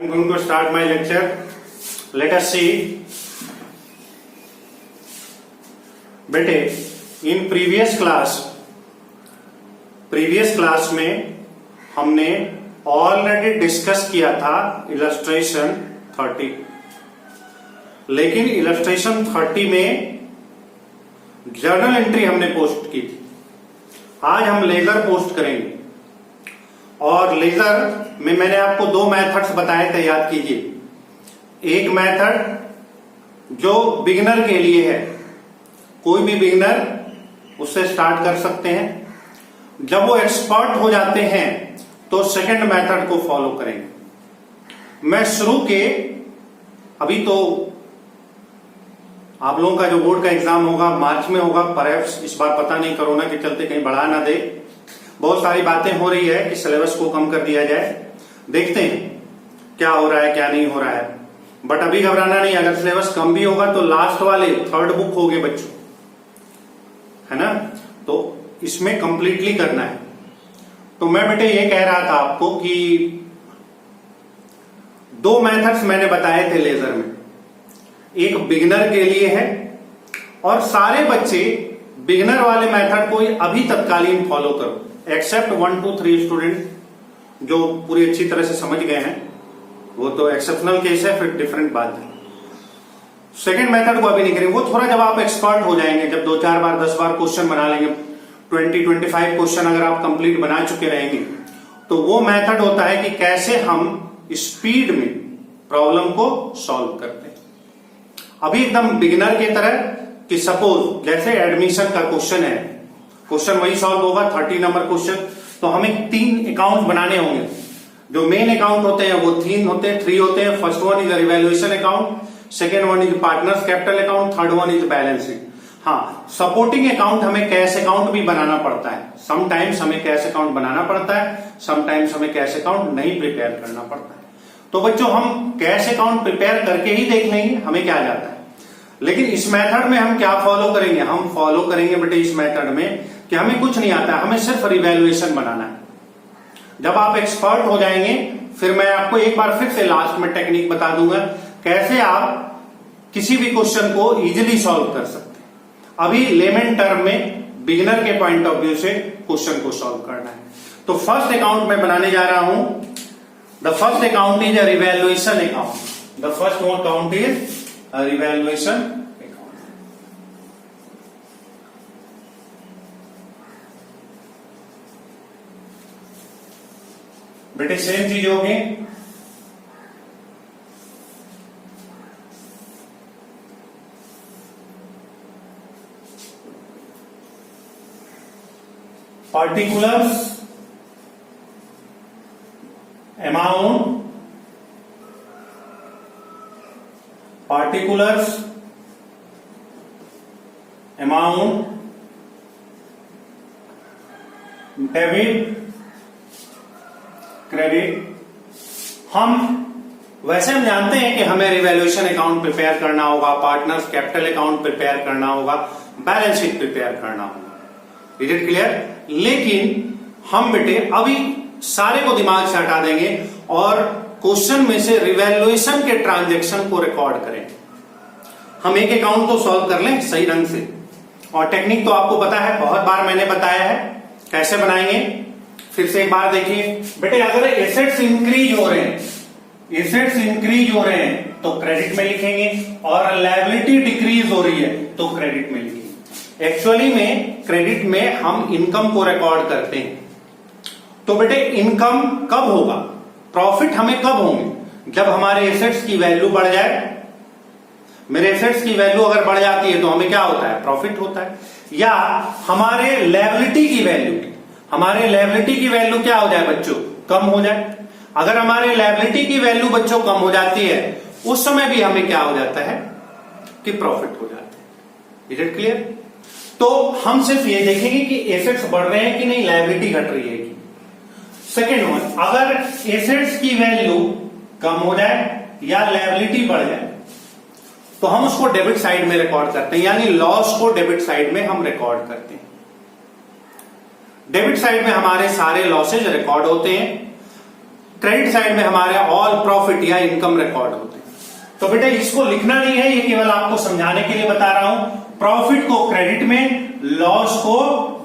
I'm going to start my lecture. Let us see. बेटे, in previous class में हमने already discuss किया था इलस्ट्रेशन 30, लेकिन इलस्ट्रेशन 30 में जर्नल एंट्री हमने पोस्ट की थी। आज हम लेजर पोस्ट करेंगे और लेजर में मैंने आपको दो मेथड्स बताए थे, याद कीजिए। एक मेथड जो बिगिनर के लिए है, कोई भी बिगिनर उससे स्टार्ट कर सकते हैं। जब वो एक्सपर्ट हो जाते हैं तो सेकंड मेथड को फॉलो करेंगे। मैं शुरू के अभी तो आप लोगों का जो बोर्ड का एग्जाम होगा मार्च में होगा, परहैप्स इस बार पता नहीं, कोरोना के चलते कहीं बढ़ा ना दे। बहुत सारी बातें हो रही है कि सिलेबस को कम कर दिया जाए। देखते हैं क्या हो रहा है क्या नहीं हो रहा है, बट अभी घबराना नहीं। अगर सिलेबस कम भी होगा तो लास्ट वाले थर्ड बुक हो गए बच्चों, है ना, तो इसमें कंप्लीटली करना है। तो मैं बेटे ये कह रहा था आपको कि दो मेथड्स मैंने बताए थे लेजर में, एक बिगिनर के लिए है और सारे बच्चे बिगिनर वाले मेथड को अभी तत्कालीन फॉलो करो, एक्सेप्ट 1 2 3 स्टूडेंट जो पूरी अच्छी तरह से समझ गए हैं, वो तो एक्सेप्शनल केस है, फिर डिफरेंट बात है। सेकंड मेथड को अभी नहीं करेंगे, वो थोड़ा जब आप एक्सपर्ट हो जाएंगे, जब 2-4 बार 10 बार क्वेश्चन बना लेंगे, 20-25 क्वेश्चन अगर आप कंप्लीट बना चुके रहेंगे, तो वो मेथड होता है कि कैसे हम स्पीड में प्रॉब्लम को सॉल्व करते हैं। अभी एकदम बिगिनर की तरह कि सपोज जैसे एडमिशन का क्वेश्चन है, क्वेश्चन वही सॉल्व होगा 30 नंबर क्वेश्चन, तो हमें 3 अकाउंट बनाने होंगे। जो मेन अकाउंट होते हैं वो 3 होते हैं। First one is revaluation account, second one is partners capital account, third one is balance sheet. हाँ, सपोर्टिंग अकाउंट हमें कैश अकाउंट भी बनाना पड़ता है। समटाइम्स हमें कैश अकाउंट बनाना पड़ता है, समटाइम्स हमें कैश अकाउंट नहीं प्रिपेयर करना पड़ता है। तो बच्चों हम कैश अकाउंट प्रिपेयर करके ही देख लेंगे हमें क्या जाता है। लेकिन इस मेथड में हम क्या फॉलो करेंगे, हम फॉलो करेंगे बेटे इस मेथड में कि हमें कुछ नहीं आता है, हमें सिर्फ रिवैल्यूएशन बनाना है। जब आप एक्सपर्ट हो जाएंगे फिर मैं आपको एक बार फिर से लास्ट में टेक्निक बता दूंगा कैसे आप किसी भी क्वेश्चन को इजीली सॉल्व कर सकते हैं। अभी लेमन टर्म में बिगिनर के पॉइंट ऑफ व्यू से क्वेश्चन को सॉल्व करना है। तो फर्स्ट अकाउंट मैं बनाने जा रहा हूं। The first account is a revaluation account. The first account is a revaluation account. बेटे सेम चीज होगी, पार्टिकुलर्स अमाउंट, डेबिट क्रेडिट। हम जानते हैं कि हमें रिवैल्यूएशन अकाउंट प्रिपेयर करना होगा, पार्टनर्स कैपिटल अकाउंट प्रिपेयर करना होगा, बैलेंस शीट प्रिपेयर करना होगा। Is it clear? लेकिन हम बेटे अभी सारे को दिमाग से हटा देंगे और क्वेश्चन में से रिवैल्यूएशन के ट्रांजैक्शन को रिकॉर्ड करेंगे। हम एक अकाउंट तो सॉल्व कर लें सही ढंग से, और टेक्निक तो आपको पता है, बहुत बार मैंने बताया है कैसे बनाएंगे। फिर से एक बार देखिए बेटे, अगर एसेट्स इंक्रीज हो रहे हैं तो क्रेडिट में लिखेंगे, और लायबिलिटी डिक्रीज हो रही है तो क्रेडिट में लिखेंगे। एक्चुअली में क्रेडिट में हम इनकम को रिकॉर्ड करते हैं। तो बेटे इनकम कब होगा, प्रॉफिट हमें कब होंगे, जब हमारे एसेट्स की वैल्यू बढ़ जाए। मेरे एसेट्स की वैल्यू अगर बढ़ जाती है तो हमें क्या होता है, प्रॉफिट होता है। या हमारे लायबिलिटी की वैल्यू क्या हो जाए बच्चों, कम हो जाए। अगर हमारे लायबिलिटी की वैल्यू बच्चों कम हो जाती है उस समय भी हमें क्या हो जाता है कि प्रॉफिट हो जाता है। Is it clear? तो हम सिर्फ ये देखेंगे कि एसेट्स बढ़ रहे हैं कि नहीं, लायबिलिटी घट रही है कि। सेकेंड वन, अगर एसेट्स की वैल्यू कम हो जाए या लायबिलिटी बढ़ जाए तो हम उसको डेबिट साइड में रिकॉर्ड करते हैं, यानी लॉस को डेबिट साइड में हम रिकॉर्ड करते हैं। डेबिट साइड में हमारे सारे लॉसेज रिकॉर्ड होते हैं। क्रेडिट साइड में हमारे ऑल प्रॉफिट या इनकम रिकॉर्ड होते हैं। तो बेटा इसको लिखना नहीं है, ये केवल आपको समझाने के लिए बता रहा हूं। प्रॉफिट को क्रेडिट में, लॉस को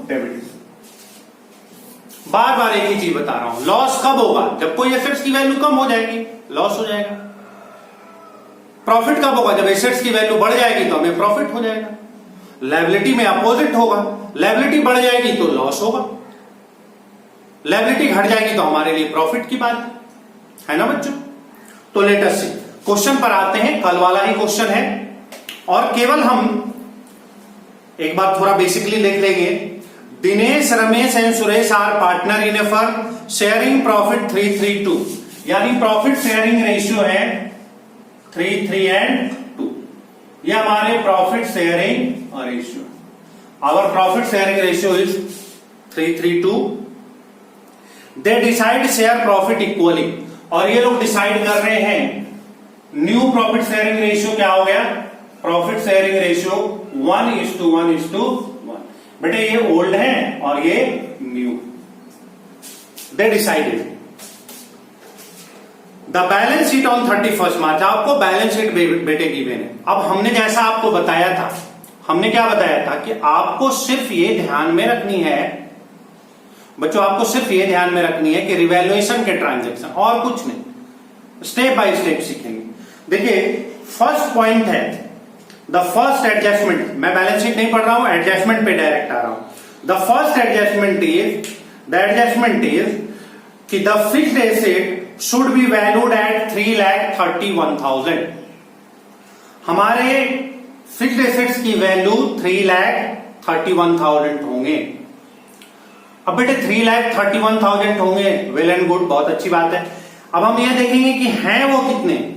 डेबिट में। बार बार एक ही चीज बता रहा हूं, लॉस कब होगा? जब कोई एसेट्स की वैल्यू कम हो जाएगी, लॉस हो जाएगा। प्रॉफिट कब होगा? जब एसेट्स की वैल्यू बढ़ जाएगी तो हमें प्रॉफिट हो जाएगा। लायबिलिटी में अपोजिट होगा, लायबिलिटी बढ़ जाएगी तो लॉस होगा, लायबिलिटी घट जाएगी तो हमारे लिए प्रॉफिट की बात है ना बच्चों। तो लेट अस सी, क्वेश्चन पर आते हैं। कल वाला ही क्वेश्चन है और केवल हम एक बार थोड़ा बेसिकली लिख लेंगे। Dinesh, Ramesh and Suresh are partner in a firm sharing profit 3-3-2, यानी प्रॉफिट शेयरिंग रेशियो है 3-3 and 2। ये हमारे profit sharing ratio, our profit sharing ratio is 3-3-2। They decide share profit equally, और ये लोग डिसाइड कर रहे हैं न्यू प्रॉफिट शेयरिंग रेशियो क्या हो गया? Profit sharing ratio 1:1:1। बेटे ये ओल्ड है और ये new. They decided the balance sheet on 31 मार्च। आपको बैलेंस शीट बेटे गिवन है। अब हमने जैसा आपको बताया था, हमने क्या बताया था कि आपको सिर्फ ये ध्यान में रखनी है बच्चों, आपको सिर्फ ये ध्यान में रखनी है कि रिवैल्यूएशन के ट्रांजैक्शन, और कुछ नहीं, स्टेप बाय स्टेप सीखेंगे। देखिए फर्स्ट पॉइंट है द फर्स्ट एडजस्टमेंट। मैं बैलेंस शीट नहीं पढ़ रहा हूं, एडजस्टमेंट पे डायरेक्ट आ रहा हूं। द फर्स्ट एडजस्टमेंट इज कि the fixed asset should be valued at 3,31,000। हमारे फिक्स्ड एसेट्स की वैल्यू 3,31,000 होंगे। अब बेटे 3,31,000 होंगे, वेल एंड गुड, बहुत अच्छी बात है। अब हम यह देखेंगे कि हैं वो कितने।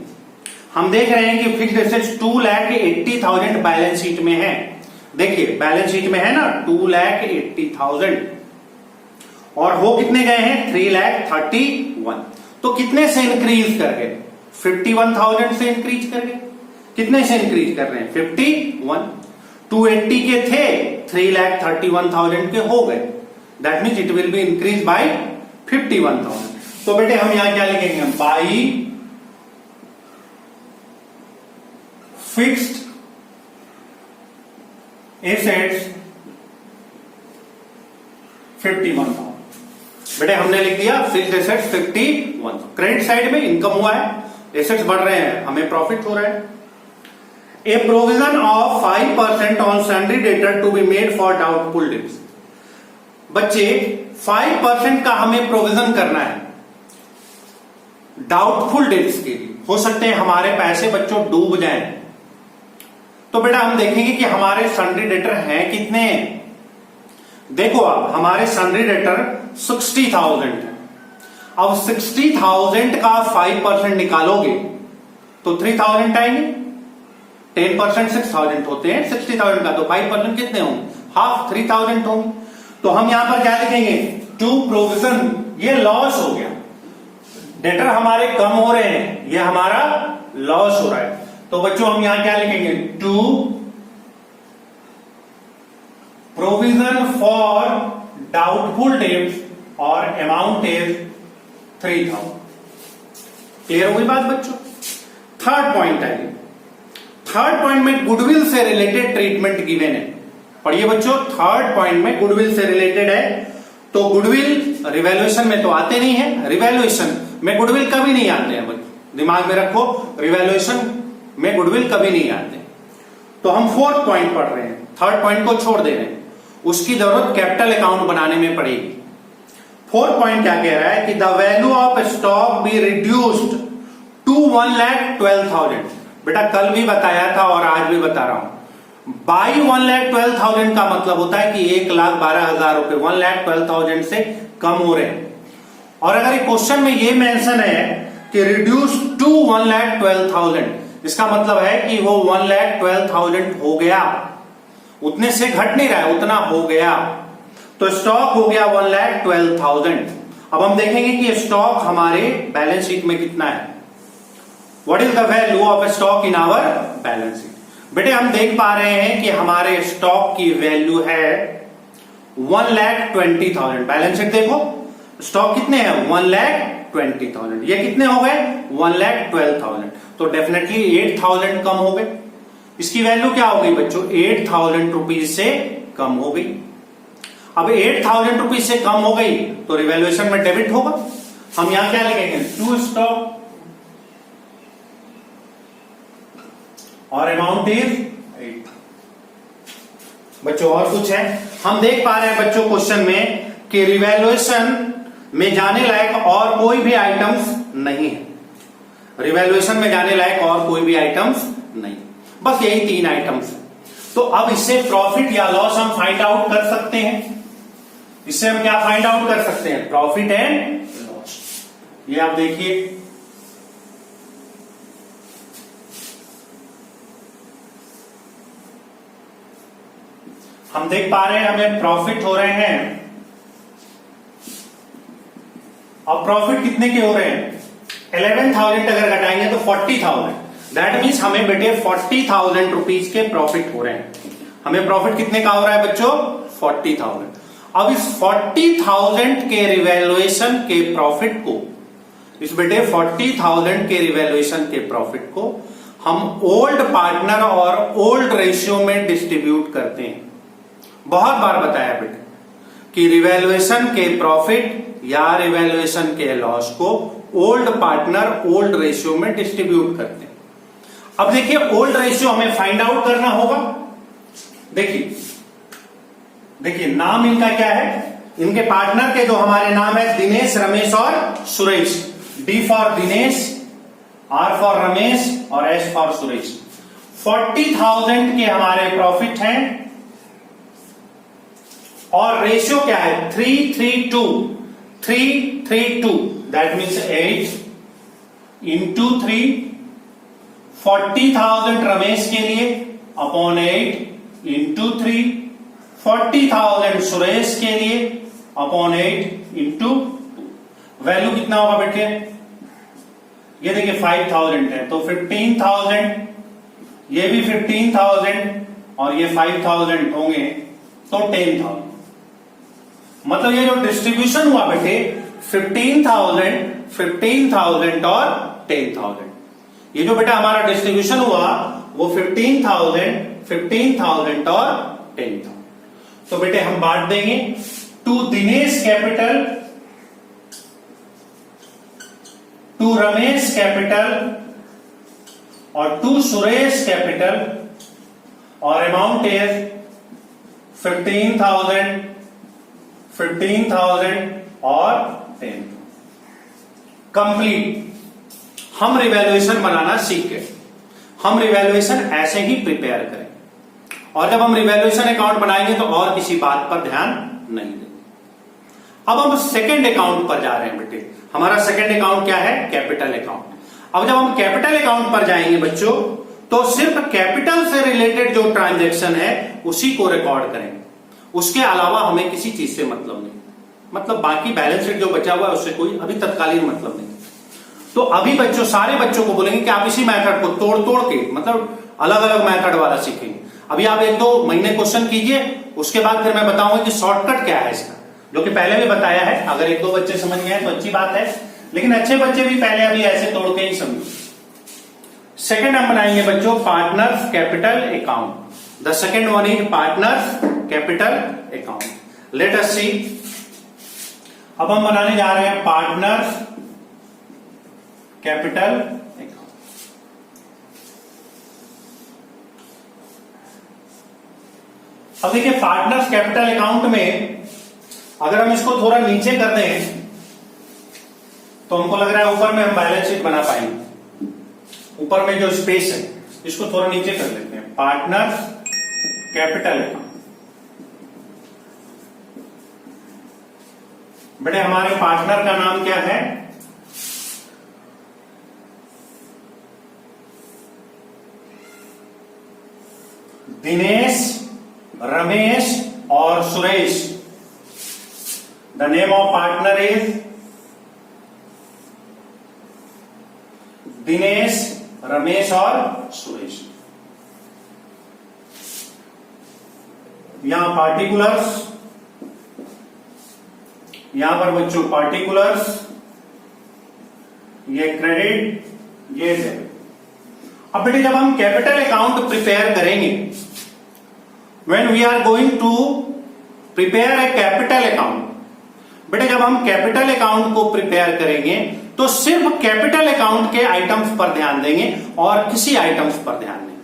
हम देख रहे हैं कि फिक्स्ड एसेट्स 2,80,000 बैलेंस शीट में है। देखिए बैलेंस शीट में है ना 2,80,000, और वो कितने गए हैं? 3,31,000। तो कितने से इंक्रीज कर गए? 51,000 से इंक्रीज कर गए। कितने से इंक्रीज कर रहे हैं? 51। 280 के थे, 3,31,000 के हो गए। That means it will be increase by 51,000। तो बेटे हम यहां क्या लिखेंगे? By fixed assets 51,000। बेटे हमने लिख दिया फिक्स्ड एसेट्स 51। क्रेडिट साइड में इनकम हुआ है, एसेट्स बढ़ रहे हैं, हमें प्रॉफिट हो रहा है। A provision of 5% on salary debtor to be made for doubtful debts. बच्चे 5% का हमें प्रोविजन करना है डाउटफुल डेट्स के लिए। हो सकते हैं हमारे पैसे बच्चों डूब जाएं, तो बेटा हम देखेंगे कि हमारे सन्ड्री डेटर हैं कितने। देखो आप, हमारे सन्ड्री डेटर 60,000 है। अब 60,000 का 5% निकालोगे तो 3,000 आएंगे। 10% 6,000 होते हैं, 60,000 का तो 5% कितने होंगे? हाफ, 3,000 होंगे। तो हम यहां पर क्या लिखेंगे? टू प्रोविजन, ये लॉस हो गया। डेटर हमारे कम हो रहे हैं, ये हमारा लॉस हो रहा है। तो बच्चों हम यहां क्या लिखेंगे? To provision for doubtful debts और अमाउंट इज 3,000। क्लियर हो गई बात बच्चों? थर्ड पॉइंट है, थर्ड पॉइंट में गुडविल से रिलेटेड ट्रीटमेंट गिवन है। पढ़िए बच्चों, थर्ड पॉइंट में गुडविल से रिलेटेड है। तो गुडविल रिवैल्यूएशन में तो आते नहीं है, रिवैल्यूएशन में गुडविल कभी नहीं आते हैं बच्चों, दिमाग में रखो, रिवैल्यूएशन में गुडविल कभी नहीं आते। तो हम फोर्थ पॉइंट पढ़ रहे हैं, थर्ड पॉइंट को छोड़ दे रहे हैं, उसकी जरूरत कैपिटल अकाउंट बनाने में पड़ेगी। फोर्थ पॉइंट क्या कह रहा है कि the value of stock be reduced to 1,12,000। बेटा कल भी बताया था और आज भी बता रहा हूं, बाई 1,12,000 का मतलब होता है कि 1,12,000 रुपए 1,12,000 से कम हो रहे हैं। और अगर एक क्वेश्चन में ये मेंशन है कि रिड्यूस टू 1,12,000, इसका मतलब है कि वो 1,12,000 हो गया, उतने से घट नहीं रहा है, उतना हो गया। तो स्टॉक हो गया 1,12,000। अब हम देखेंगे कि स्टॉक हमारे बैलेंस शीट में कितना है। What is the value of stock in our balance sheet? बेटे हम देख पा रहे हैं कि हमारे स्टॉक की वैल्यू है 1,20,000। बैलेंस शीट देखो, स्टॉक कितने हैं? 1,20,000। 1,20,000। ये कितने हो गए? 1,12,000। तो डेफिनेटली 8,000 कम हो गए। इसकी वैल्यू क्या हो गई बच्चों? 8,000 रुपीज से कम हो गई। अब 8,000 रुपीज से कम हो गई तो रिवैल्यूएशन में डेबिट होगा। हम यहां क्या लिखेंगे? टू स्टॉक और अमाउंट इज 8। बच्चों और कुछ है? हम देख पा रहे हैं बच्चों क्वेश्चन में कि रिवैल्यूएशन में जाने लायक और कोई भी आइटम्स नहीं है। रिवैल्यूएशन में जाने लायक और कोई भी आइटम्स नहीं, बस यही 3 आइटम्स। तो अब इससे प्रॉफिट या लॉस हम फाइंड आउट कर सकते हैं। इससे हम क्या फाइंड आउट कर सकते हैं? Profit and loss. ये आप देखिए, हम देख पा रहे हैं हमें प्रॉफिट हो रहे हैं। अब प्रॉफिट कितने के हो रहे हैं? 11,000 अगर घटाएंगे तो 40,000। दैट मीन्स हमें बेटे 40,000 रुपीज के प्रॉफिट हो रहे हैं। हमें प्रॉफिट कितने का हो रहा है बच्चों? 40,000। अब इस 40,000 के रिवैल्यूएशन के प्रॉफिट को, इस बेटे 40,000 के रिवैल्यूएशन के प्रॉफिट को हम ओल्ड पार्टनर और ओल्ड रेशियो में डिस्ट्रीब्यूट करते हैं। बहुत बार बताया बेटे कि रिवैल्यूएशन के प्रॉफिट या रिवैल्यूएशन के लॉस को ओल्ड पार्टनर ओल्ड रेशियो में डिस्ट्रीब्यूट करते हैं। अब देखिए, ओल्ड रेशियो हमें फाइंड आउट करना होगा। देखिए नाम इनका क्या है? इनके पार्टनर के जो हमारे नाम है दिनेश, रमेश और Suresh. D for Dinesh, R for Ramesh और एस फॉर सुरेश। 40,000 के हमारे प्रॉफिट हैं और रेशियो क्या है? 3:3:2। 3:3:2 दैट मीन्स 8 इंटू 3। 40,000 रमेश के लिए अपॉन 8 इंटू 3। 40,000 सुरेश के लिए अपॉन 8 इंटू 2। वैल्यू कितना होगा बेटे? ये देखिए 5,000 है तो 15,000, ये भी 15,000 और ये 5,000 होंगे तो 10,000। मतलब ये जो डिस्ट्रीब्यूशन हुआ बेटे 15,000, 15,000 और 10,000। ये जो बेटा हमारा डिस्ट्रीब्यूशन हुआ वो 15,000, 15,000 और 10,000। तो बेटे हम बांट देंगे। To Dinesh capital, to Ramesh capital और टू सुरेश कैपिटल और अमाउंट इज 15,000, 15,000 और 10,000। कंप्लीट। हम रिवैल्यूएशन बनाना सीख गए। हम रिवैल्यूएशन ऐसे ही प्रिपेयर करें और जब हम रिवैल्यूएशन अकाउंट बनाएंगे तो और किसी बात पर ध्यान नहीं देंगे। अब हम सेकंड अकाउंट पर जा रहे हैं बेटे। हमारा सेकंड अकाउंट क्या है? Capital account. अब जब हम कैपिटल अकाउंट पर जाएंगे बच्चों तो सिर्फ कैपिटल से रिलेटेड जो ट्रांजैक्शन है उसी को रिकॉर्ड करेंगे। उसके अलावा हमें किसी चीज से मतलब नहीं, मतलब बाकी बैलेंस शीट जो बचा हुआ है उससे कोई अभी तत्कालीन मतलब नहीं। तो अभी बच्चों सारे बच्चों को बोलेंगे कि आप इसी मेथड को तोड़ तोड़ के मतलब अलग अलग मेथड वाला सीखेंगे। अभी आप 1-2 महीने क्वेश्चन कीजिए, उसके बाद फिर मैं बताऊंगा कि शॉर्टकट क्या है इसका, जो कि पहले भी बताया है। अगर 1-2 बच्चे समझ गए तो अच्छी बात है, लेकिन अच्छे बच्चे भी पहले अभी ऐसे तोड़ के ही समझो। सेकंड हम बनाएंगे बच्चों partners capital account. The second one is partners capital account. Let us see. अब हम बनाने जा रहे हैं पार्टनर्स कैपिटल अकाउंट। अब देखिए पार्टनर्स कैपिटल अकाउंट में अगर हम इसको थोड़ा नीचे कर दें तो हमको लग रहा है ऊपर में हम बैलेंस शीट बना पाएंगे। ऊपर में जो स्पेस है इसको थोड़ा नीचे कर लेते हैं। Partners capital account. बेटे हमारे पार्टनर का नाम क्या है? दिनेश, रमेश और Suresh. The name of partner is Dinesh, Ramesh और सुरेश। यहां पार्टिकुलर्स, यहां पर बच्चों पार्टिकुलर्स ये क्रेडिट, ये डेबिट। अब बेटे जब हम कैपिटल अकाउंट प्रिपेयर करेंगे, when we are going to prepare a capital account, बेटे जब हम कैपिटल अकाउंट को प्रिपेयर करेंगे तो सिर्फ कैपिटल अकाउंट के आइटम्स पर ध्यान देंगे और किसी आइटम्स पर ध्यान देंगे।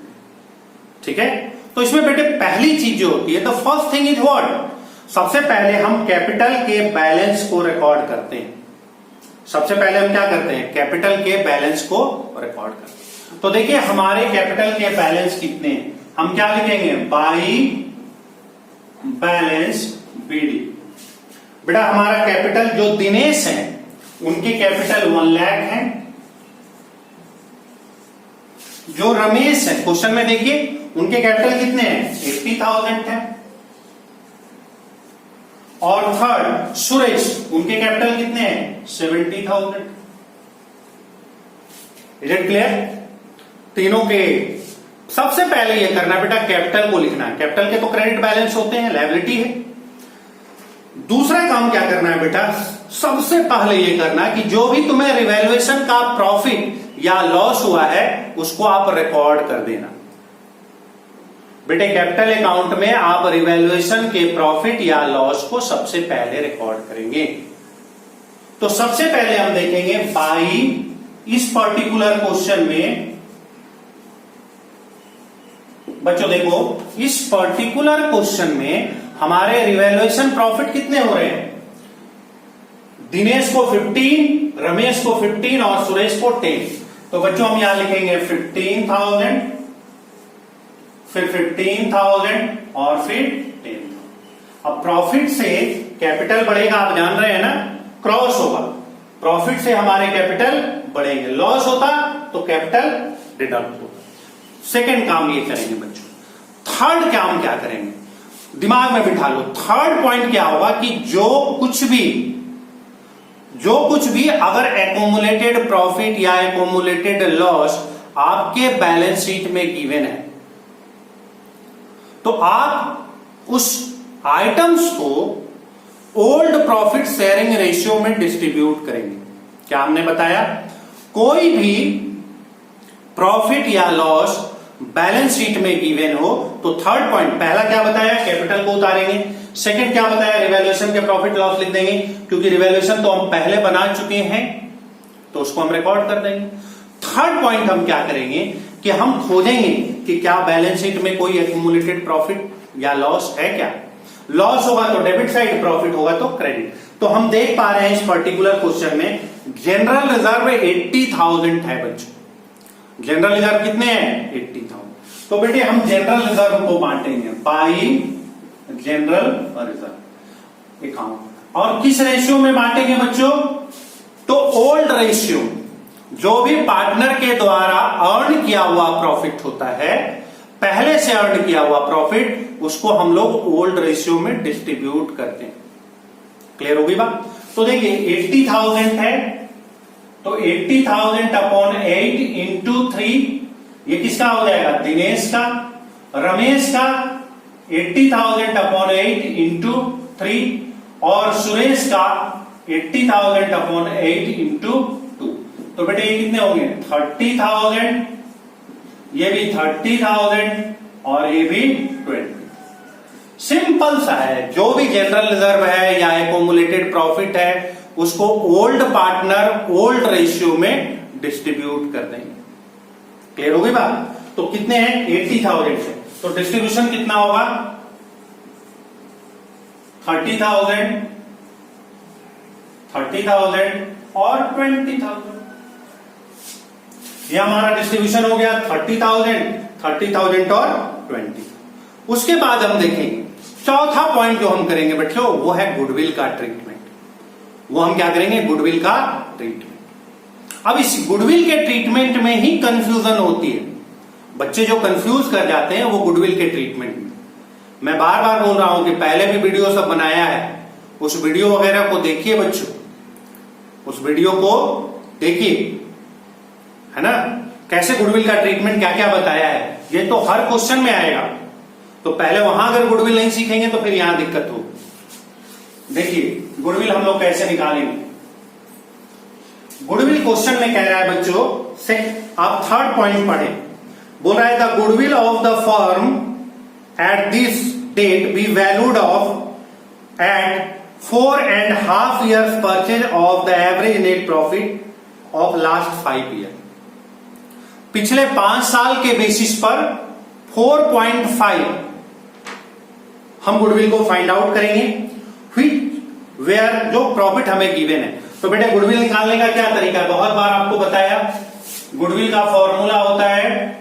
ठीक है, तो इसमें बेटे पहली चीज जो होती है, the first thing is what, सबसे पहले हम कैपिटल के बैलेंस को रिकॉर्ड करते हैं। सबसे पहले हम क्या करते हैं, कैपिटल के बैलेंस को रिकॉर्ड करते हैं। तो देखिए हमारे कैपिटल के बैलेंस कितने हैं, हम क्या लिखेंगे, बाई बैलेंस बीडी। बेटा हमारा कैपिटल जो दिनेश है उनकी कैपिटल 1 लाख है, जो रमेश है क्वेश्चन में देखिए उनके कैपिटल कितने हैं, 80,000 है, और थर्ड सुरेश उनके कैपिटल कितने हैं, 70,000। Is it clear? तीनों के सबसे पहले ये करना है बेटा, कैपिटल को लिखना है। कैपिटल के तो क्रेडिट बैलेंस होते हैं, लायबिलिटी है। दूसरा काम क्या करना है बेटा, सबसे पहले ये करना है कि जो भी तुम्हें रिवैल्यूएशन का प्रॉफिट या लॉस हुआ है उसको आप रिकॉर्ड कर देना। बेटे कैपिटल अकाउंट में आप रिवैल्यूएशन के प्रॉफिट या लॉस को सबसे पहले रिकॉर्ड करेंगे। तो सबसे पहले हम देखेंगे बाई, इस पर्टिकुलर क्वेश्चन में बच्चों देखो, इस पर्टिकुलर क्वेश्चन में हमारे रिवैल्यूएशन प्रॉफिट कितने हो रहे हैं, दिनेश को 15, रमेश को 15 और सुरेश को 10। तो बच्चों हम यहां लिखेंगे 15,000, फिर 15,000 और फिर 10,000। अब प्रॉफिट से कैपिटल बढ़ेगा, आप जान रहे हैं ना, क्रॉस होगा, प्रॉफिट से हमारे कैपिटल बढ़ेंगे, लॉस होता तो कैपिटल डिडक्ट होगा। सेकंड काम ये करेंगे बच्चों। थर्ड काम क्या करेंगे, दिमाग में बिठा लो, थर्ड पॉइंट क्या होगा कि जो कुछ भी अगर एक्यूमुलेटेड प्रॉफिट या एक्यूमुलेटेड लॉस आपके बैलेंस शीट में गिवन है तो आप उस आइटम्स को ओल्ड प्रॉफिट शेयरिंग रेशियो में डिस्ट्रीब्यूट करेंगे। क्या हमने बताया, कोई भी प्रॉफिट या लॉस बैलेंस शीट में गिवन हो तो थर्ड पॉइंट, पहला क्या बताया, कैपिटल को उतारेंगे। सेकंड क्या बताया, रिवैल्यूएशन के प्रॉफिट लॉस लिख देंगे, क्योंकि रिवैल्यूएशन तो हम पहले बना चुके हैं तो उसको हम रिकॉर्ड कर देंगे। थर्ड पॉइंट हम क्या करेंगे कि हम खोजेंगे कि क्या बैलेंस शीट में कोई एक्यूमुलेटेड प्रॉफिट या लॉस है। क्या लॉस होगा तो डेबिट साइड, प्रॉफिट होगा तो क्रेडिट। तो हम देख पा रहे हैं इस पर्टिकुलर क्वेश्चन में जनरल रिजर्व 80,000 है बच्चों। जनरल रिजर्व कितने हैं, 80,000। तो बेटे हम जनरल रिजर्व को बांटेंगे बाई जनरल रिजर्व अकाउंट, और किस रेशियो में बांटेंगे बच्चों, तो ओल्ड रेशियो, जो भी पार्टनर के द्वारा अर्न किया हुआ प्रॉफिट होता है, पहले से अर्न किया हुआ प्रॉफिट, उसको हम लोग ओल्ड रेशियो में डिस्ट्रीब्यूट करते हैं। क्लियर होगी बात? तो देखिए 80,000 है तो 80,000 अपॉन 8 इंटू 3, ये किसका हो जाएगा, दिनेश का। रमेश का 80,000 अपॉन 8 इंटू 3, और सुरेश का 80,000 अपॉन 8 इंटू 2। तो बेटे ये कितने होंगे, 30,000, ये भी 30,000 और ये भी 20। सिंपल सा है, जो भी जनरल रिजर्व है या एक्यूमुलेटेड प्रॉफिट है उसको ओल्ड पार्टनर ओल्ड रेशियो में डिस्ट्रीब्यूट कर देंगे। क्लियर हो गई बात? तो कितने हैं, 80,000 से, तो डिस्ट्रीब्यूशन कितना होगा, 30,000, 30,000 और 20,000। यह हमारा डिस्ट्रीब्यूशन हो गया 30,000, 30,000 और 20। उसके बाद हम देखेंगे चौथा पॉइंट जो हम करेंगे बच्चों, वो है गुडविल का ट्रीटमेंट। वो हम क्या करेंगे, गुडविल का ट्रीटमेंट। अब इस गुडविल के ट्रीटमेंट में ही कंफ्यूजन होती है, बच्चे जो कंफ्यूज कर जाते हैं वो गुडविल के ट्रीटमेंट में। मैं बार बार बोल रहा हूं कि पहले भी वीडियो सब बनाया है, उस वीडियो वगैरह को देखिए बच्चों, उस वीडियो को देखिए, है ना, कैसे गुडविल का ट्रीटमेंट क्या क्या बताया है। ये तो हर क्वेश्चन में आएगा, तो पहले वहां अगर गुडविल नहीं सीखेंगे तो फिर यहां दिक्कत होगी। देखिए गुडविल हम लोग कैसे निकालेंगे। गुडविल क्वेश्चन में कह रहा है बच्चों, आप थर्ड पॉइंट पढ़े, बोल रहा है the goodwill of the firm at this date be valued of at 4.5 years purchase of the average net profit of last 5 year। पिछले 5 साल के बेसिस पर 4.5 हम गुडविल को फाइंड आउट करेंगे, वेयर जो प्रॉफिट हमें गिवन है। तो बेटे गुडविल निकालने का क्या तरीका है, बहुत बार आपको बताया, गुडविल का फॉर्मूला होता है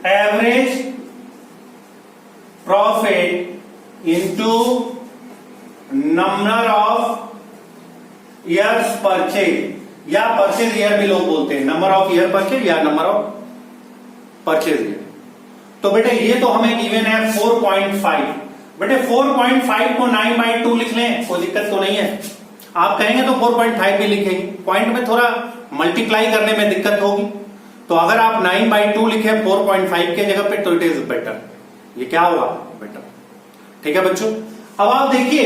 average profit into number of years purchase, या परचेज ईयर भी लोग बोलते हैं, नंबर ऑफ ईयर परचेज या नंबर ऑफ परचेज ईयर। तो बेटे ये तो हमें गिवन है 4.5। बेटे 4.5 को 9/2 लिख लें, कोई दिक्कत तो नहीं है। आप कहेंगे तो 4.5 भी लिखेंगे, पॉइंट में थोड़ा मल्टीप्लाई करने में दिक्कत होगी, तो अगर आप 9/2 लिखे 4.5 के जगह पे तो इट इज बेटर, ये क्या होगा बेटर। ठीक है बच्चों, अब आप देखिए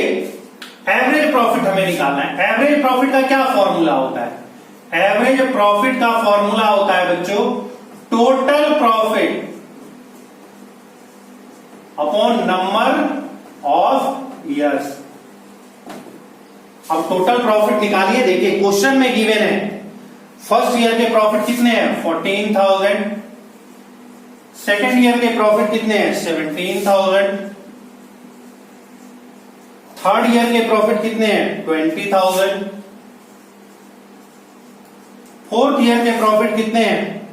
एवरेज प्रॉफिट हमें निकालना है। एवरेज प्रॉफिट का क्या फॉर्मूला होता है, एवरेज प्रॉफिट का फॉर्मूला होता है बच्चों total profit upon number of years. अब टोटल प्रॉफिट निकालिए, देखिए क्वेश्चन में गिवन है फर्स्ट ईयर के प्रॉफिट कितने हैं 14,000, सेकेंड ईयर के प्रॉफिट कितने हैं 17,000, थर्ड ईयर के प्रॉफिट कितने हैं 20,000, फोर्थ ईयर के प्रॉफिट कितने हैं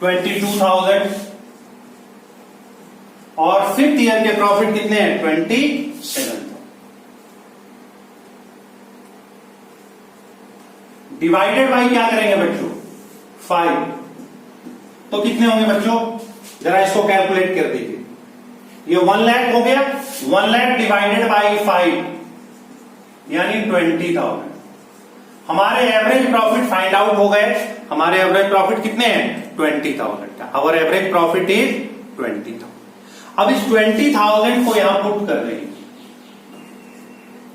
22,000 और फिफ्थ ईयर के प्रॉफिट कितने हैं 27,000। डिवाइडेड बाई क्या करेंगे बच्चों 5, तो कितने होंगे बच्चों, जरा इसको कैलकुलेट कर दीजिए। ये 1 लाख हो गया, 1 लाख डिवाइडेड बाई 5 यानी 20,000। हमारे एवरेज प्रॉफिट फाइंड आउट हो गए, हमारे एवरेज प्रॉफिट कितने हैं 20,000 का, अवर एवरेज प्रॉफिट इज 20,000। अब इस 20,000 को यहां पुट कर देंगे,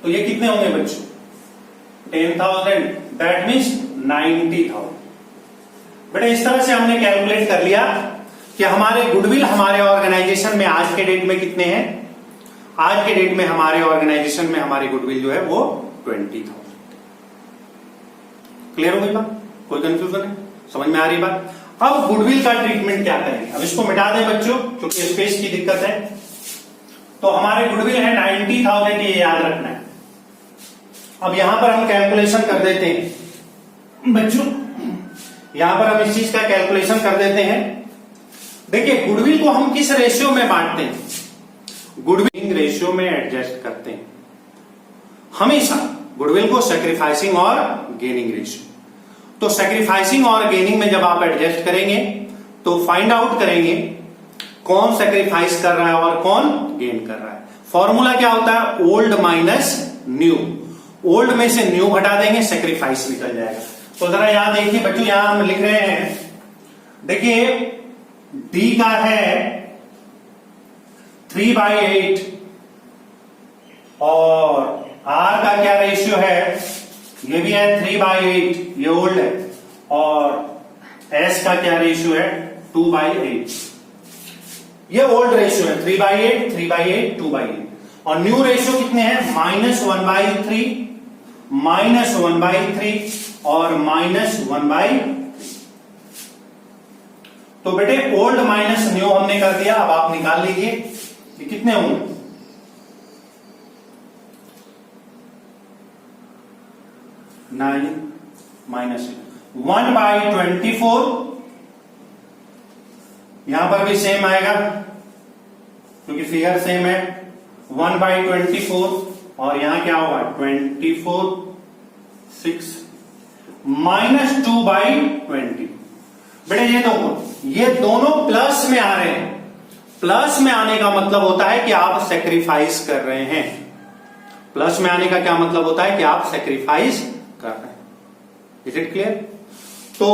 तो ये कितने होंगे बच्चों 10,000, दैट मीन्स 90,000। बेटा इस तरह से हमने कैलकुलेट कर लिया कि हमारे गुडविल हमारे ऑर्गेनाइजेशन में आज के डेट में कितने हैं, आज के डेट में हमारे ऑर्गेनाइजेशन में हमारी गुडविल जो है वो 20,000। क्लियर हो गई बात, कोई कंफ्यूजन है, समझ में आ रही बात। अब गुडविल का ट्रीटमेंट क्या करेंगे, अब इसको मिटा दें बच्चों क्योंकि स्पेस की दिक्कत है। तो हमारे गुडविल है 90,000, ये याद रखना है। अब यहां पर हम कैलकुलेशन कर देते हैं बच्चों, यहां पर हम इस चीज का कैलकुलेशन कर देते हैं। देखिए गुडविल को हम किस रेशियो में बांटते हैं, गुडविल रेशियो में एडजस्ट करते हैं हमेशा गुडविल को, सैक्रिफाइसिंग और गेनिंग रेशियो। तो सैक्रिफाइसिंग और गेनिंग में जब आप एडजस्ट करेंगे तो फाइंड आउट करेंगे कौन सैक्रिफाइस कर रहा है और कौन गेन कर रहा है। फॉर्मूला क्या होता है ओल्ड माइनस न्यू, ओल्ड में से न्यू घटा देंगे सैक्रिफाइस निकल जाएगा। तो जरा यहां देखिए बच्चों, यहां हम लिख रहे हैं, देखिए डी का है 3/8 और आर का क्या रेशियो है, ये भी है 3/8, ये ओल्ड है, और एस का क्या रेशियो है 2/8, ये ओल्ड रेशियो है 3/8, 3/8, 2/8। और न्यू रेशियो कितने हैं -1/3, -1/3 और -1/3। तो बेटे ओल्ड माइनस न्यू हमने कर दिया, अब आप निकाल लीजिए ये कितने होंगे 9 माइनस 1/24, यहां पर भी सेम आएगा क्योंकि फिगर सेम है, 1/24 और यहां क्या होगा 24, 6 -2/20। बेटे ये दोनों प्लस में आ रहे हैं, प्लस में आने का मतलब होता है कि आप सेक्रीफाइस कर रहे हैं, प्लस में आने का क्या मतलब होता है कि आप सेक्रीफाइस कर रहे हैं। Is it clear? तो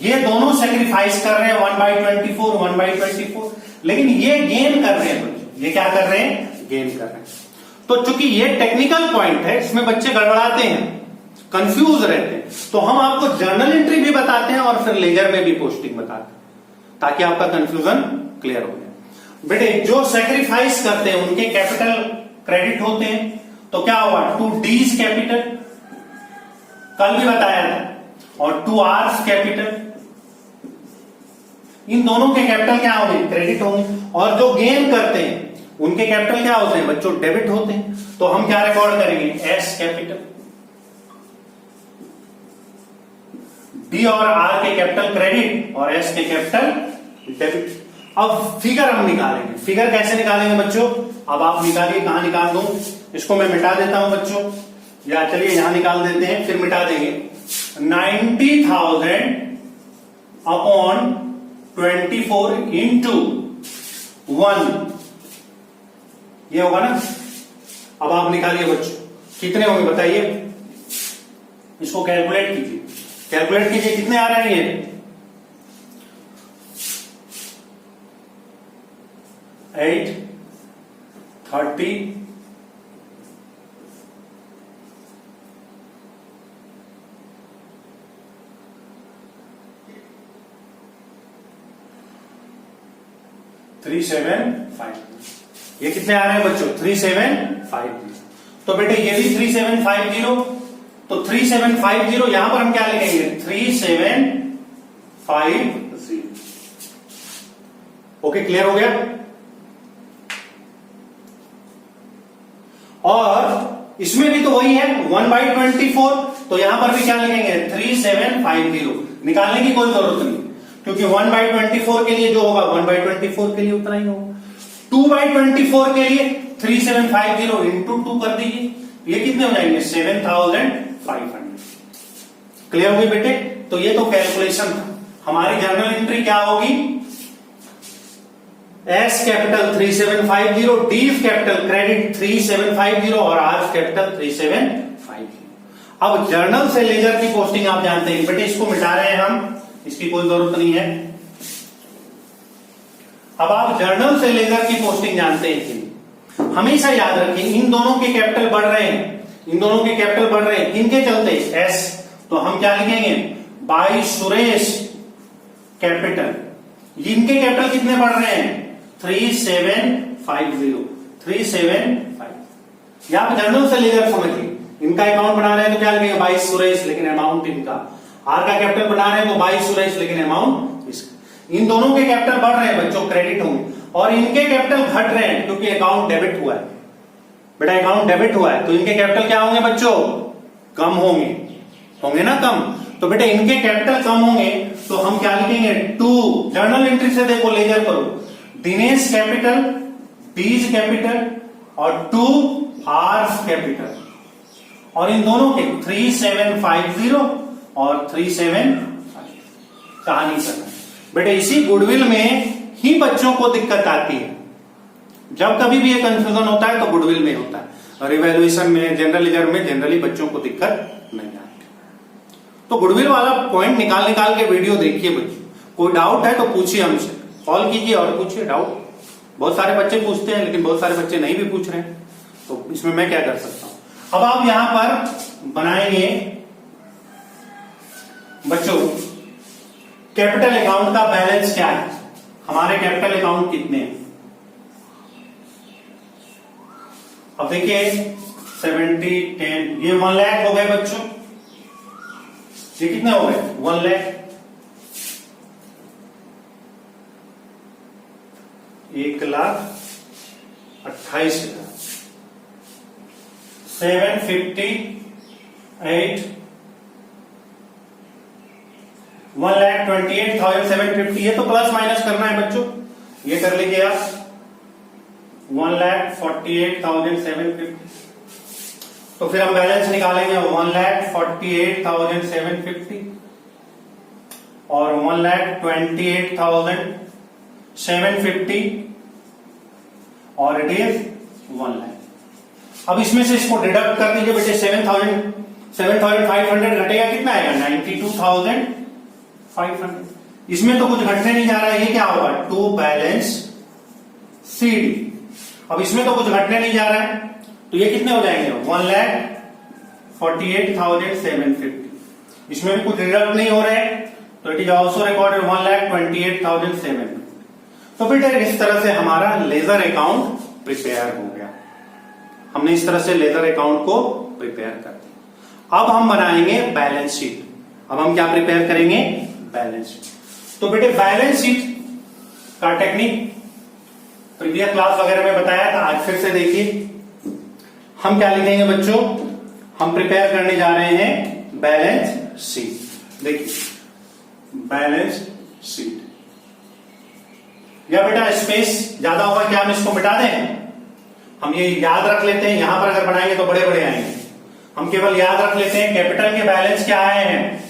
ये दोनों सेक्रीफाइस कर रहे हैं 1/24, 1/24, लेकिन ये गेन कर रहे हैं, ये क्या कर रहे हैं गेन कर रहे हैं। तो चूंकि ये टेक्निकल पॉइंट है, इसमें बच्चे गड़बड़ाते हैं, कंफ्यूज रहते हैं, तो हम आपको जर्नल एंट्री भी बताते हैं और फिर लेजर में भी पोस्टिंग बताते हैं ताकि आपका कंफ्यूजन क्लियर हो जाए। बेटे जो सेक्रीफाइस करते हैं उनके कैपिटल क्रेडिट होते हैं, तो क्या हुआ 2 D's कैपिटल कल भी बताया था और 2 R's कैपिटल, इन दोनों के कैपिटल क्या होंगे, क्रेडिट होंगे। और जो गेन करते हैं उनके कैपिटल क्या होते हैं बच्चों, डेबिट होते हैं। तो हम क्या रिकॉर्ड करेंगे, एस कैपिटल। डी और आर के कैपिटल क्रेडिट और एस के कैपिटल डेबिट। अब फिगर हम निकालेंगे। फिगर कैसे निकालेंगे बच्चों, अब आप निकालिए, कहां निकाल दूं, इसको मैं मिटा देता हूं बच्चों, या चलिए यहां निकाल देते हैं फिर मिटा देंगे। 90,000 अपॉन 24 इंटू 1, ये होगा ना। अब आप निकालिए बच्चों, कितने होंगे बताइए, इसको कैलकुलेट कीजिए, कैलकुलेट कीजिए कितने आ रहे हैं ये, 8, 30, 375, ये कितने आ रहे हैं बच्चों, 3750। तो बेटे ये भी 3750, तो 3750 यहां पर हम क्या लिखेंगे, 3750। ओके, क्लियर हो गया। और इसमें भी तो वही है 1/24, तो यहां पर भी क्या लिखेंगे 3750। निकालने की कोई जरूरत नहीं, क्योंकि 1/24 के लिए जो होगा 1/24 के लिए उतना ही होगा। 2/24 के लिए 3750 इंटू 2 कर दीजिए, ये कितने हो जाएंगे 7500। क्लियर होगी बेटे। तो ये तो कैलकुलेशन था। हमारी जर्नल एंट्री क्या होगी, S capital 3750, D capital credit 3750 और आर कैपिटल 3750। अब जर्नल से लेजर की पोस्टिंग आप जानते हैं बेटे, इसको मिटा रहे हैं हम, इसकी कोई जरूरत नहीं है। अब आप जर्नल से लेजर की पोस्टिंग जानते हैं कि हमेशा याद रखें, इन दोनों के कैपिटल बढ़ रहे हैं, इन दोनों के कैपिटल बढ़ रहे हैं, किनके चलते, एस। तो हम क्या लिखेंगे, बाय सुरेश कैपिटल। इनके कैपिटल कितने बढ़ रहे हैं, 3750, 375। या आप जर्नल से लेजर समझिए, इनका अकाउंट बना रहे हैं तो क्या लिखेंगे, बाय सुरेश, लेकिन अमाउंट इनका। आर का कैपिटल बना रहे हैं तो बाय सुरेश, लेकिन अमाउंट इसका। इन दोनों के कैपिटल बढ़ रहे हैं बच्चों, क्रेडिट होंगे, और इनके कैपिटल घट रहे हैं क्योंकि अकाउंट डेबिट हुआ है। बेटा अकाउंट डेबिट हुआ है तो इनके कैपिटल क्या होंगे बच्चों, कम होंगे, होंगे ना कम। तो बेटे इनके कैपिटल कम होंगे तो हम क्या लिखेंगे, 2। जर्नल एंट्री से देखो, लेजर करो, दिनेश कैपिटल, डीज कैपिटल और 2 आर्स कैपिटल, और इन दोनों के 3750 और 375। कहानी करना बेटे, इसी गुडविल में ही बच्चों को दिक्कत आती है। जब कभी भी ये कंफ्यूजन होता है तो गुडविल में होता है, और इवैल्यूएशन में, जनरल लेजर में जनरली बच्चों को दिक्कत नहीं आती। तो गुडविल वाला पॉइंट निकाल के वीडियो देखिए बच्चों। कोई डाउट है तो पूछिए हमसे, कॉल कीजिए और पूछिए डाउट। बहुत सारे बच्चे पूछते हैं लेकिन बहुत सारे बच्चे नहीं भी पूछ रहे हैं, तो इसमें मैं क्या कर सकता हूं। अब आप यहां पर बनाएंगे बच्चों, कैपिटल अकाउंट का बैलेंस क्या है, हमारे कैपिटल अकाउंट कितने हैं। अब देखिए 70, 10, ये 1 लाख हो गए बच्चों। ये कितने हो गए, 1 लाख। 1,28,000, 758, 1,28,750। ये तो प्लस माइनस करना है बच्चों, ये कर लीजिए आप। 1,48,750। तो फिर हम बैलेंस निकालेंगे 1,48,750 और 1,28,750 और इट इज 1 लाख। अब इसमें से इसको डिडक्ट कर दीजिए बेटे, 7,500 घटेगा, कितना आएगा 92,500। इसमें तो कुछ घटने नहीं जा रहा है, ये क्या होगा, टू बैलेंस सीडी। अब इसमें तो कुछ घटने नहीं जा रहा है तो ये कितने हो जाएंगे 1,48,750। इसमें भी कुछ रिजल्ट नहीं हो रहे, तो इट इज ऑल्सो रिकॉर्डेड 1,28,750। तो बेटा इस तरह से हमारा लेजर अकाउंट प्रिपेयर हो गया। हमने इस तरह से लेजर अकाउंट को प्रिपेयर कर दिया। अब हम बनाएंगे बैलेंस शीट। अब हम क्या प्रिपेयर करेंगे? Balance sheet. तो बेटे बैलेंस शीट का टेक्निक प्रीवियस क्लास वगैरह में बताया था, आज फिर से देखिए। हम क्या लिखेंगे बच्चों? हम प्रिपेयर करने जा रहे हैं बैलेंस शीट। देखिए बैलेंस शीट, या बेटा स्पेस ज्यादा होगा क्या हम इसको मिटा दें? हम ये याद रख लेते हैं, यहां पर अगर बनाएंगे तो बड़े बड़े आएंगे। हम केवल याद रख लेते हैं कैपिटल के बैलेंस क्या आए हैं।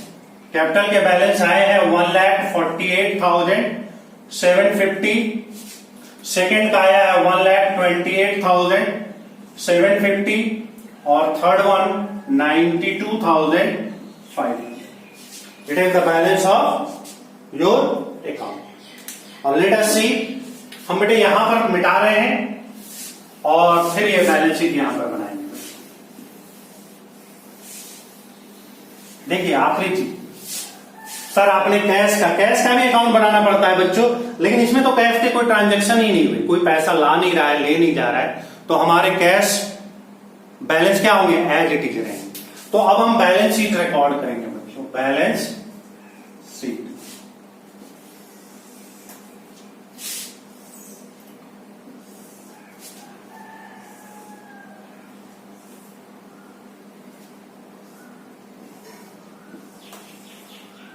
कैपिटल के बैलेंस आए हैं 1,48,750। सेकेंड का आया है 1,28,750 और third one 92,500। It is the balance of your account. और लेट अस सी, हम बेटे यहां पर मिटा रहे हैं और फिर ये बैलेंस शीट यहां पर बनाएंगे। देखिए आखिरी चीज, सर आपने कैश का भी अकाउंट बनाना पड़ता है बच्चों, लेकिन इसमें तो कैश के कोई ट्रांजैक्शन ही नहीं हुई, कोई पैसा ला नहीं रहा है, ले नहीं जा रहा है, तो हमारे कैश बैलेंस क्या होंगे? एज इट इज रहेंगे। तो अब हम बैलेंस शीट रिकॉर्ड करेंगे बच्चों, बैलेंस शीट।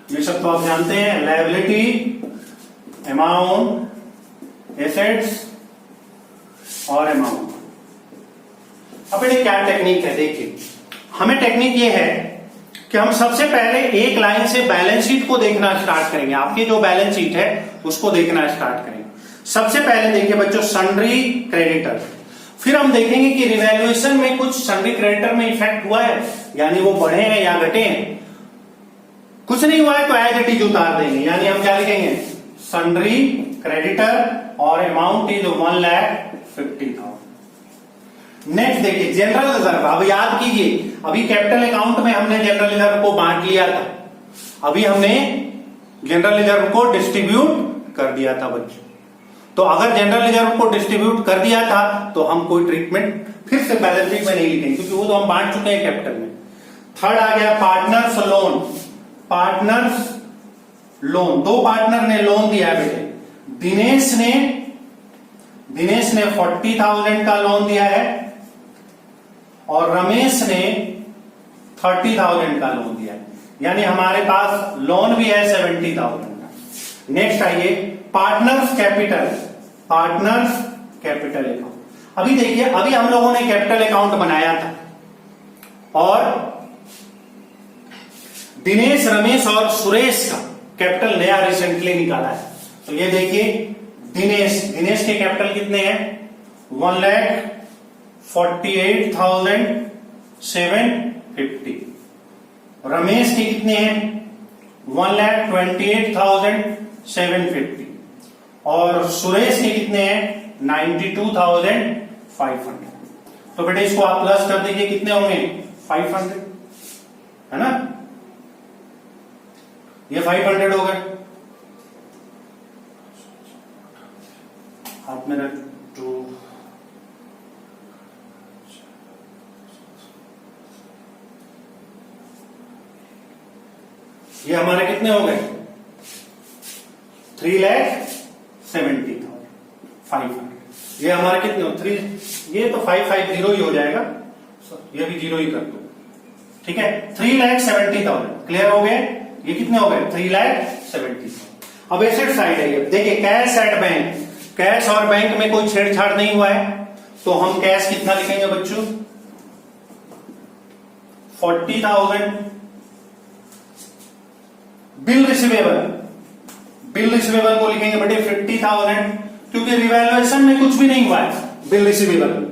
ये सब तो आप जानते हैं, लायबिलिटी, अमाउंट, एसेट्स और अमाउंट। अब बेटे क्या टेक्निक है? देखिए हमें टेक्निक ये है कि हम सबसे पहले एक लाइन से बैलेंस शीट को देखना स्टार्ट करेंगे। आपकी जो बैलेंस शीट है उसको देखना स्टार्ट करेंगे। सबसे पहले देखिए बच्चों सन्ड्री क्रेडिटर, फिर हम देखेंगे कि रिवैल्यूएशन में कुछ सन्ड्री क्रेडिटर में इफेक्ट हुआ है, यानी वो बढ़े हैं या घटे हैं। कुछ नहीं हुआ है तो एज इट इज उतार देंगे, यानी हम क्या लिखेंगे? सन्ड्री क्रेडिटर और अमाउंट इज 1,50,000। नेक्स्ट देखिए जनरल रिजर्व। अब याद कीजिए, अभी कैपिटल अकाउंट में हमने जनरल रिजर्व को बांट लिया था, अभी हमने जनरल रिजर्व को डिस्ट्रीब्यूट कर दिया था बच्चों। तो अगर जनरल रिजर्व को डिस्ट्रीब्यूट कर दिया था तो हम कोई ट्रीटमेंट फिर से बैलेंस शीट में नहीं लिखेंगे, क्योंकि वो तो हम बांट चुके हैं कैपिटल में। थर्ड आ गया पार्टनर्स लोन। पार्टनर्स लोन, दो पार्टनर ने लोन दिया बेटे। दिनेश ने 40,000 का लोन दिया है और रमेश ने 30,000 का लोन दिया है, यानी हमारे पास लोन भी है 70,000 का। नेक्स्ट आइए partners capital. Partners capital account, अभी देखिए अभी हम लोगों ने कैपिटल अकाउंट बनाया था और दिनेश, रमेश और सुरेश का कैपिटल नया रिसेंटली निकाला है। तो ये देखिए दिनेश के कैपिटल कितने हैं? 1,48,750। रमेश के कितने हैं? 1,28,750 और सुरेश के कितने हैं? 92,500। तो बेटे इसको आप प्लस कर दीजिए, कितने होंगे? 500, है ना? ये 500 हो गए। हाथ में रख 2, ये हमारे कितने हो गए? 3,70,500। ये हमारे कितने हो? 3, ये तो 550 ही हो जाएगा, ये भी 0 ही कर दो, ठीक है। 3,70,000 क्लियर हो गए। ये कितने हो गए? 3,70,000। अब एसेट साइड है, ये देखिए कैश एट बैंक। कैश और बैंक में कोई छेड़छाड़ नहीं हुआ है, तो हम कैश कितना लिखेंगे बच्चों? 40,000। बिल रिसीवेबल को लिखेंगे बेटे 50,000, क्योंकि रिवैल्यूएशन में कुछ भी नहीं हुआ है। Bill receivable.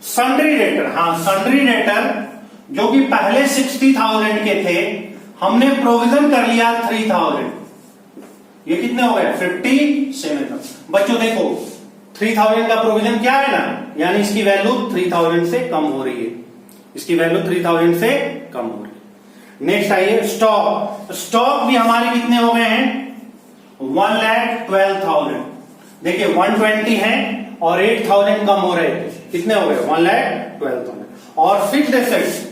सन्ड्री डेटर, हाँ सन्ड्री डेटर जो कि पहले 60,000 के थे, हमने प्रोविजन कर लिया 3,000। ये कितने हो गए? 57,000। बच्चों देखो 3000 का प्रोविजन क्या है ना, यानी इसकी वैल्यू 3000 से कम हो रही है, इसकी वैल्यू 3000 से कम हो रही है। नेक्स्ट आइए स्टॉक। स्टॉक भी हमारे कितने हो गए हैं, 1,12,000। देखिए 120 है और 8,000 कम हो रहे थे, कितने हो गए 1,12,000। और फिक्स्ड एसेट्स,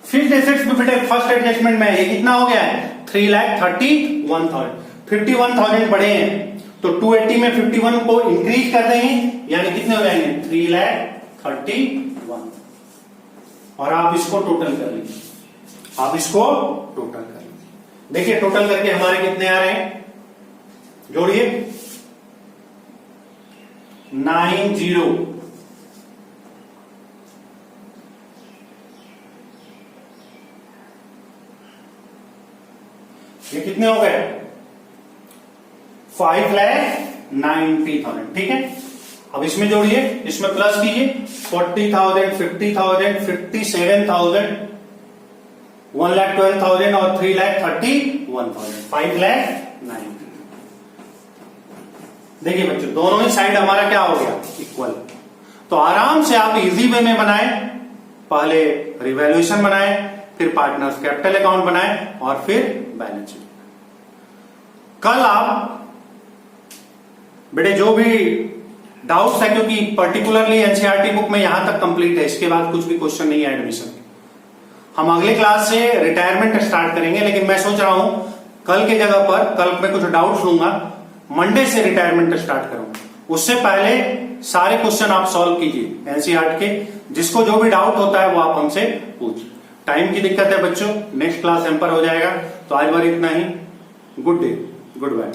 फिक्स्ड एसेट्स में बेटे फर्स्ट एडजस्टमेंट में ये कितना हो गया है 3,31,000। 51,000 बढ़े हैं तो 280 में 51 को इंक्रीज कर देंगे, यानी कितने हो जाएंगे 3,31,000। और आप इसको टोटल कर लीजिए, आप इसको टोटल कर लीजिए। देखिए टोटल करके हमारे कितने आ रहे हैं, जोड़िए 90। ये कितने हो गए 5,90,000। ठीक है, अब इसमें जोड़िए, इसमें प्लस कीजिए 40,000, 50,000, 57,000, 1,12,000 और 3,31,000, 5,90,000। देखिए बच्चों दोनों ही साइड हमारा क्या हो गया इक्वल। तो आराम से आप इजी वे में बनाएं, पहले रिवैल्यूएशन बनाएं, फिर पार्टनर्स कैपिटल अकाउंट बनाएं और फिर बैलेंस शीट। कल आप बेटे जो भी डाउट्स है, क्योंकि पर्टिकुलरली एनसीईआरटी बुक में यहां तक कंप्लीट है, इसके बाद कुछ भी क्वेश्चन नहीं है एडमिशन। हम अगले क्लास से रिटायरमेंट स्टार्ट करेंगे, लेकिन मैं सोच रहा हूं कल के जगह पर, कल मैं कुछ डाउट्स लूंगा, मंडे से रिटायरमेंट स्टार्ट करूंगा। उससे पहले सारे क्वेश्चन आप सॉल्व कीजिए एनसीईआरटी के, जिसको जो भी डाउट होता है वो आप हमसे पूछिए। टाइम की दिक्कत है बच्चों, नेक्स्ट क्लास एम्पर हो जाएगा। तो आज बार इतना ही। Good day, good bye.